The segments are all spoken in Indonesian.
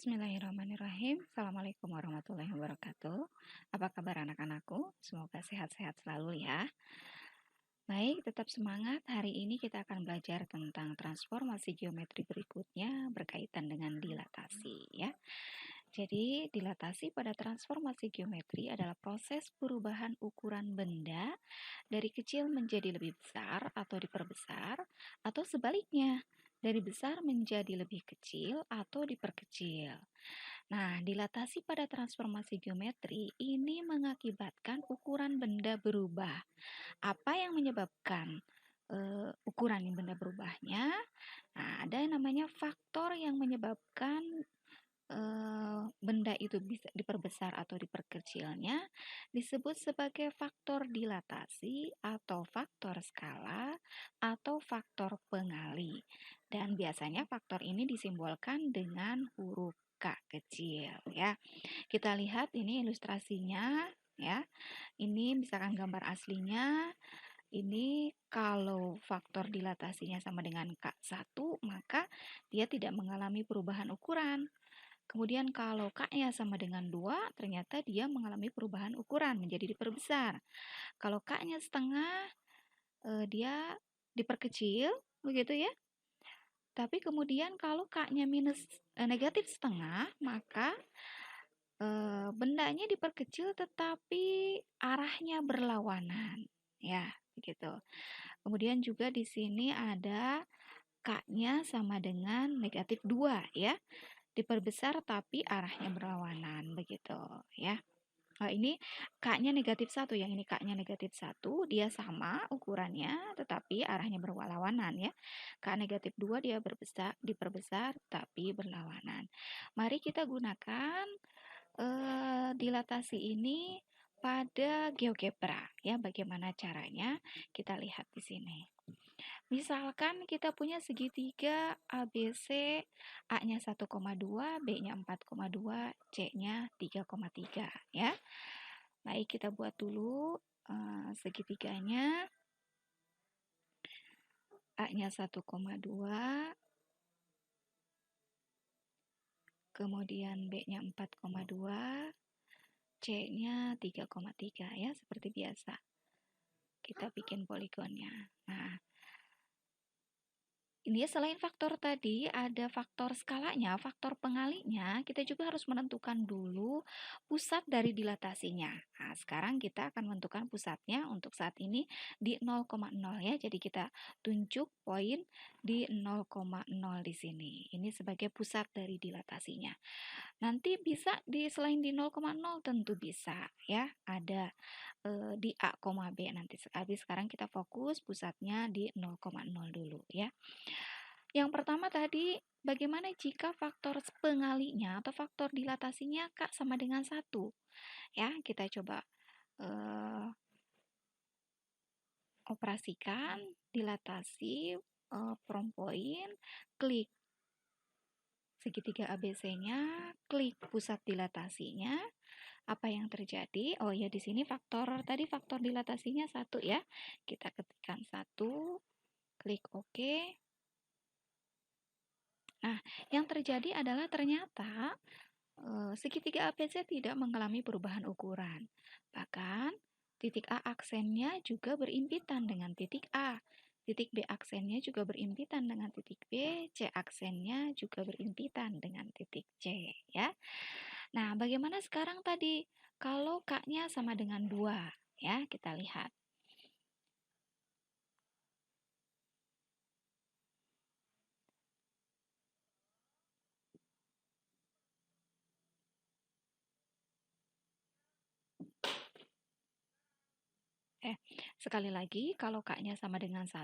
Bismillahirrahmanirrahim. Assalamualaikum warahmatullahi wabarakatuh. Apa kabar anak-anakku? Semoga sehat-sehat selalu ya. Baik, tetap semangat. Hari ini kita akan belajar tentang transformasi geometri berikutnya berkaitan dengan dilatasi ya. Jadi, dilatasi pada transformasi geometri adalah proses perubahan ukuran benda dari kecil menjadi lebih besar atau diperbesar, atau sebaliknya, dari besar menjadi lebih kecil atau diperkecil. Nah, dilatasi pada transformasi geometri ini mengakibatkan ukuran benda berubah. Apa yang menyebabkan ukuran benda berubahnya? Nah, ada yang namanya faktor yang menyebabkan benda itu bisa diperbesar atau diperkecilnya disebut sebagai faktor dilatasi atau faktor skala atau faktor pengali. Dan biasanya faktor ini disimbolkan dengan huruf K kecil ya. Kita lihat ini ilustrasinya ya. Ini misalkan gambar aslinya. Ini kalau faktor dilatasinya sama dengan K1, maka dia tidak mengalami perubahan ukuran. Kemudian kalau K-nya sama dengan 2, ternyata dia mengalami perubahan ukuran menjadi diperbesar. Kalau K-nya setengah, dia diperkecil, begitu ya. Tapi kemudian kalau K-nya negatif setengah, maka bendanya diperkecil tetapi arahnya berlawanan. Ya, begitu. Kemudian juga di sini ada K-nya sama dengan negatif 2 ya. Diperbesar tapi arahnya berlawanan begitu ya. Nah, ini K-nya negatif 1, yang ini K-nya negatif 1, dia sama ukurannya tetapi arahnya berlawanan ya. K negatif 2 dia diperbesar tapi berlawanan. Mari kita gunakan dilatasi ini pada GeoGebra ya. Bagaimana caranya? Kita lihat di sini. Misalkan kita punya segitiga ABC, A-nya 1,2, B-nya 4,2, C-nya 3,3 ya. Baik, kita buat dulu segitiganya. A-nya 1,2, kemudian B-nya 4,2, C-nya 3,3 ya, seperti biasa. Kita bikin poligonnya. Nah, ini selain faktor tadi, ada faktor skalanya, faktor pengalinya, kita juga harus menentukan dulu pusat dari dilatasinya. Nah, sekarang kita akan menentukan pusatnya untuk saat ini di 0,0 ya. Jadi kita tunjuk poin di 0,0 di sini. Ini sebagai pusat dari dilatasinya. Nanti bisa selain di 0,0 tentu bisa ya. Ada di A, B nanti. Habis sekarang kita fokus pusatnya di 0,0 dulu ya. Yang pertama tadi, bagaimana jika faktor pengalinya atau faktor dilatasinya K sama dengan 1? Ya, kita coba operasikan dilatasi from point, klik segitiga ABC-nya, klik pusat dilatasinya. Apa yang terjadi? Oh ya, di sini faktor dilatasinya 1 ya. Kita ketikkan 1, klik OK. Nah, yang terjadi adalah ternyata segitiga ABC tidak mengalami perubahan ukuran. Bahkan, titik A aksennya juga berimpitan dengan titik A. Titik B aksennya juga berimpitan dengan titik B, C aksennya juga berimpitan dengan titik C ya. Nah, bagaimana sekarang tadi kalau K-nya sama dengan 2 ya, kita lihat. Sekali lagi, kalau K-nya sama dengan 1,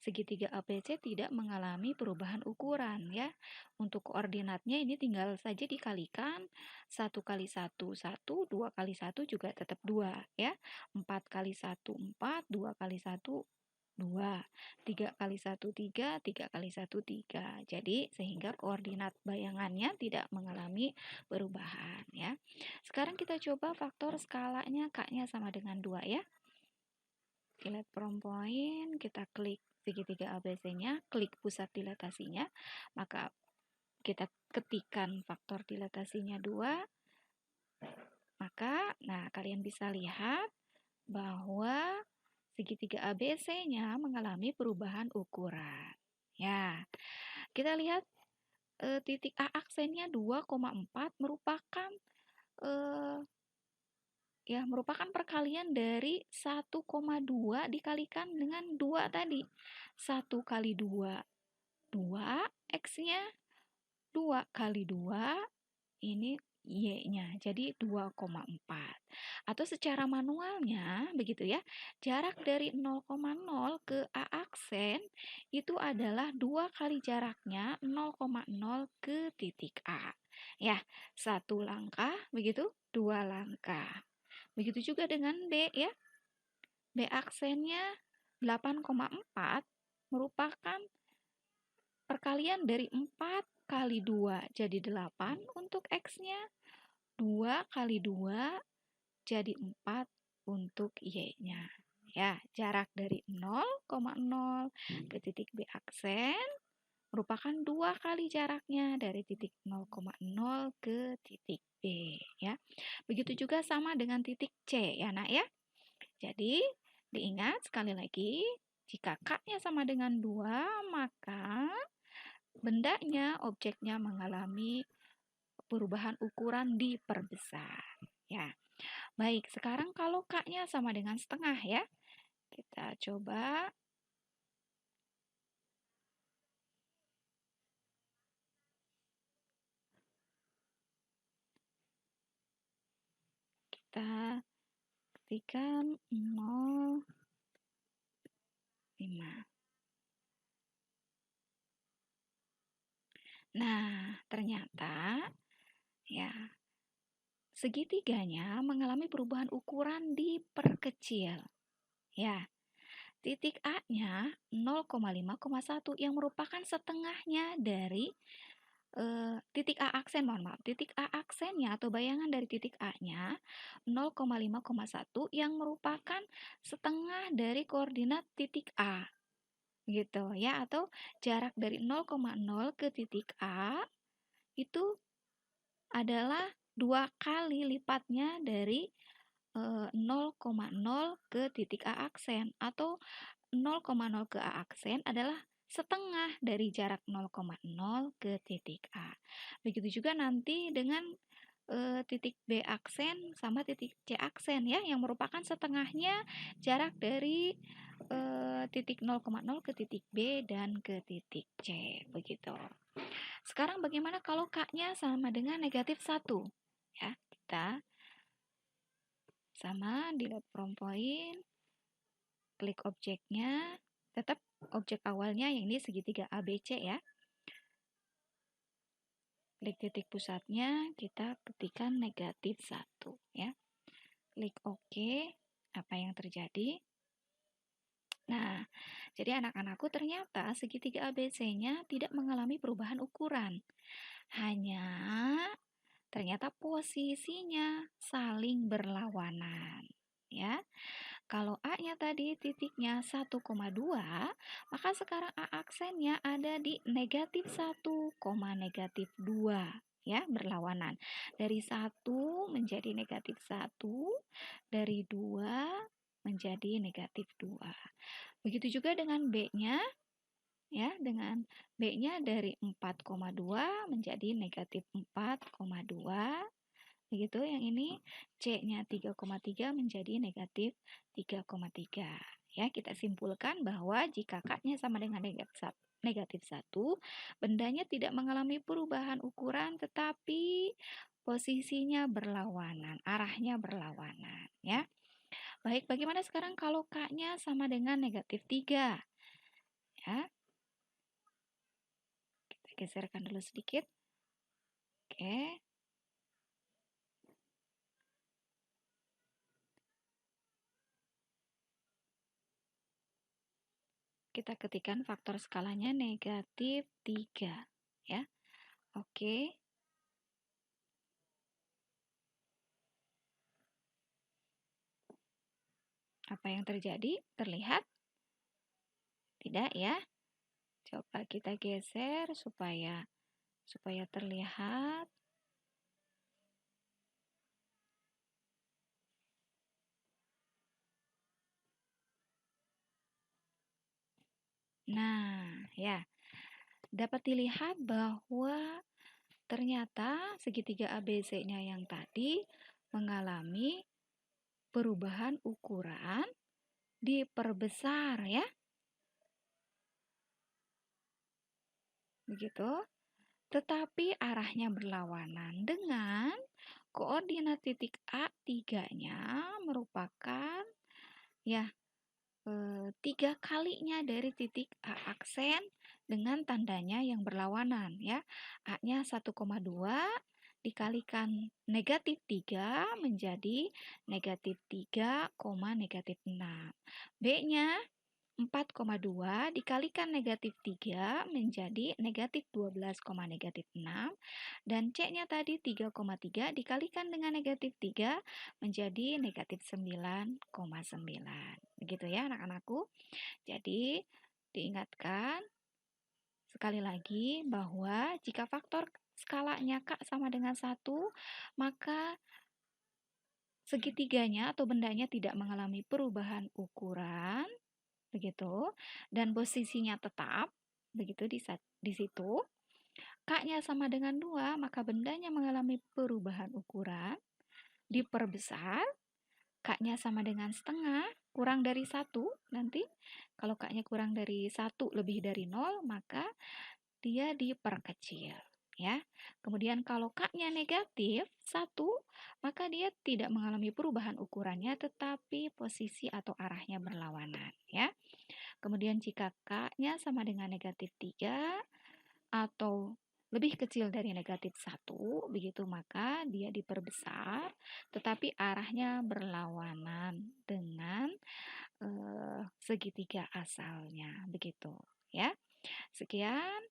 segitiga ABC tidak mengalami perubahan ukuran ya. Untuk koordinatnya ini tinggal saja dikalikan. 1 kali 1, 1, 2 kali 1 juga tetap 2 ya. 4 kali 1, 4, 2 kali 1, 2. 3 kali 1, 3, 3 kali 1, 3. Jadi sehingga koordinat bayangannya tidak mengalami perubahan ya. Sekarang kita coba faktor skalanya K-nya sama dengan 2 ya. Lihat from point, kita klik segitiga ABC-nya, klik pusat dilatasinya, maka kita ketikkan faktor dilatasinya 2, maka kalian bisa lihat bahwa segitiga ABC-nya mengalami perubahan ukuran. Ya, kita lihat titik A aksennya 2,4 merupakan merupakan perkalian dari 1,2 dikalikan dengan 2 tadi. 1 kali 2, 2, X-nya 2 kali 2, ini Y-nya, jadi 2,4. Atau secara manualnya, begitu ya, jarak dari 0,0 ke A aksen itu adalah 2 kali jaraknya 0,0 ke titik A. Ya, 1 langkah, begitu, 2 langkah. Begitu juga dengan B ya. B aksennya 8,4 merupakan perkalian dari 4 kali 2 jadi 8 untuk X-nya, 2 kali 2 jadi 4 untuk Y-nya. Ya, jarak dari 0,0 ke titik B aksen merupakan 2 kali jaraknya dari titik 0,0 ke titik B. Ya. Begitu juga sama dengan titik C ya nak ya. Jadi, diingat sekali lagi, jika K-nya sama dengan 2, maka bendanya, objeknya mengalami perubahan ukuran diperbesar. Ya, baik. Sekarang kalau K-nya sama dengan setengah ya, kita coba kita ketikkan 0,5. Nah, ternyata ya segitiganya mengalami perubahan ukuran diperkecil. Ya, titik A-nya 0,5,1 yang merupakan setengahnya dari titik A aksen, mohon maaf. Titik A aksennya atau bayangan dari titik A-nya 0,5,1 yang merupakan setengah dari koordinat titik A. Gitu ya, atau jarak dari 0,0 ke titik A itu adalah 2 kali lipatnya dari 0,0 ke titik A aksen, atau 0,0 ke A aksen adalah setengah dari jarak 0,0 ke titik A. Begitu juga nanti dengan titik B aksen sama titik C aksen ya, yang merupakan setengahnya jarak dari titik 0,0 ke titik B dan ke titik C. Begitu. Sekarang bagaimana kalau K-nya sama dengan negatif 1? Ya, kita sama di from point, klik objeknya, tetap objek awalnya yang ini segitiga ABC ya. Klik titik pusatnya, kita ketikkan negatif 1 ya. Klik OK, apa yang terjadi? Nah, jadi anak-anakku ternyata segitiga ABC-nya tidak mengalami perubahan ukuran. Hanya ternyata posisinya saling berlawanan. Ya, kalau A-nya tadi titiknya 1,2, maka sekarang A aksennya ada di negatif 1, negatif 2. Ya, berlawanan. Dari 1 menjadi negatif 1, dari 2 menjadi negatif 2. Begitu juga dengan B-nya, ya, dengan B-nya dari 4,2 menjadi negatif 4,2. Begitu, yang ini C-nya 3,3 menjadi negatif 3,3. Ya, kita simpulkan bahwa jika K-nya sama dengan negatif 1, bendanya tidak mengalami perubahan ukuran tetapi posisinya berlawanan, arahnya berlawanan, ya. Baik, bagaimana sekarang kalau K-nya sama dengan negatif 3? Ya. Kita geserkan dulu sedikit. Oke. Kita ketikkan faktor skalanya negatif 3. Ya. Oke. Apa yang terjadi? Terlihat? Tidak ya? Coba kita geser supaya supaya terlihat. Nah, ya, dapat dilihat bahwa ternyata segitiga ABC-nya yang tadi mengalami perubahan ukuran diperbesar ya. Begitu. Tetapi arahnya berlawanan dengan koordinat titik A3-nya merupakan ya 3 kalinya dari titik A aksen dengan tandanya yang berlawanan ya. A-nya 1,2 dikalikan negatif 3 menjadi negatif 3, negatif 6. B-nya 4,2 dikalikan negatif 3 menjadi negatif 12, negatif 6. Dan C-nya tadi 3,3 dikalikan dengan negatif 3 menjadi negatif 9,9. Begitu ya anak-anakku. Jadi diingatkan sekali lagi bahwa jika faktor skalanya K sama dengan 1, maka segitiganya atau bendanya tidak mengalami perubahan ukuran begitu, dan posisinya tetap, begitu di situ. K-nya sama dengan 2, maka bendanya mengalami perubahan ukuran, diperbesar, K-nya sama dengan setengah, kurang dari 1, nanti kalau K-nya kurang dari 1 lebih dari 0, maka dia diperkecil. Ya. Kemudian kalau K-nya negatif 1, maka dia tidak mengalami perubahan ukurannya, tetapi posisi atau arahnya berlawanan. Ya. Kemudian jika K-nya sama dengan negatif 3 atau lebih kecil dari negatif 1, begitu maka dia diperbesar, tetapi arahnya berlawanan dengan segitiga asalnya, begitu ya. Sekian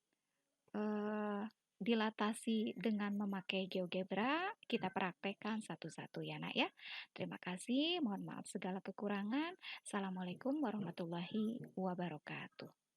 dilatasi dengan memakai GeoGebra, kita praktekkan satu-satu ya nak ya. Terima kasih, mohon maaf segala kekurangan. Assalamualaikum warahmatullahi wabarakatuh.